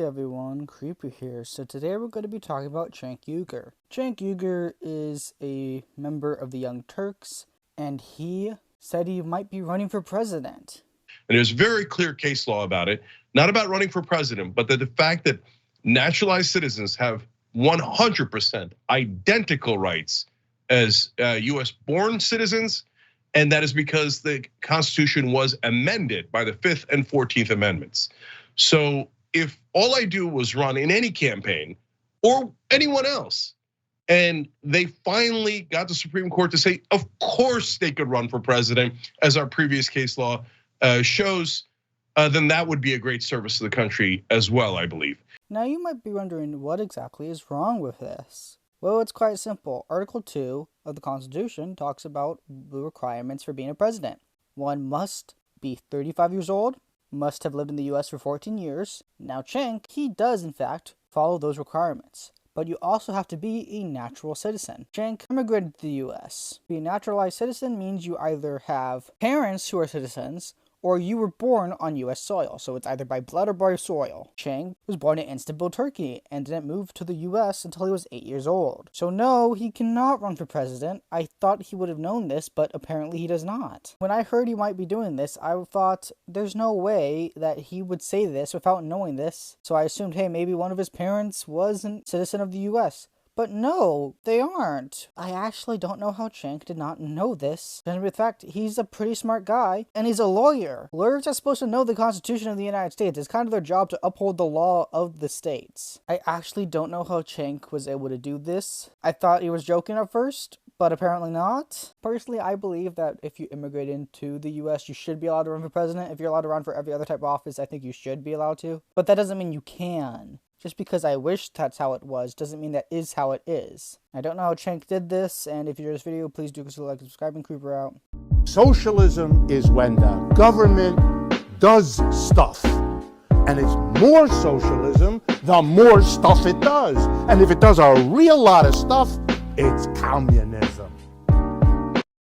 everyone, Creeper here. So today we're going to be talking about Cenk. Cenk is a member of the Young Turks, and he said he might be running for president. And there's very clear case law about it, not about running for president, but the fact that naturalized citizens have 100% identical rights as US born citizens. And that is because the Constitution was amended by the 5th and 14th Amendments. So if all I do was run in any campaign or anyone else, and they finally got the Supreme Court to say, of course they could run for president, as our previous case law shows, then that would be a great service to the country as well, I believe. Now you might be wondering what exactly is wrong with this. Well, it's quite simple. Article 2 of the Constitution talks about the requirements for being a president. One must be 35 years old, must have lived in the US for 14 years. Now Cenk, he does in fact follow those requirements. But you also have to be a natural citizen. Cenk immigrated to the US. Being a naturalized citizen means you either have parents who are citizens, or you were born on US soil, so it's either by blood or by soil. Cenk was born in Istanbul, Turkey, and didn't move to the US until he was 8 years old. So no, he cannot run for president. I thought he would have known this, but apparently he does not. When I heard he might be doing this, I thought there's no way that he would say this without knowing this. So I assumed, hey, maybe one of his parents was a citizen of the US. But no, they aren't. I actually don't know how Cenk did not know this. And in fact, he's a pretty smart guy, and he's a lawyer. Lawyers are supposed to know the Constitution of the United States. It's kind of their job to uphold the law of the states. I actually don't know how Cenk was able to do this. I thought he was joking at first, but apparently not. Personally, I believe that if you immigrate into the US, you should be allowed to run for president. If you're allowed to run for every other type of office, I think you should be allowed to. But that doesn't mean you can. Just because I wish that's how it was, doesn't mean that is how it is. I don't know how Cenk did this, and if you enjoyed this video, please do consider like and subscribe, and Creeper out. Socialism is when the government does stuff. And it's more socialism, the more stuff it does. And if it does a real lot of stuff, it's communism.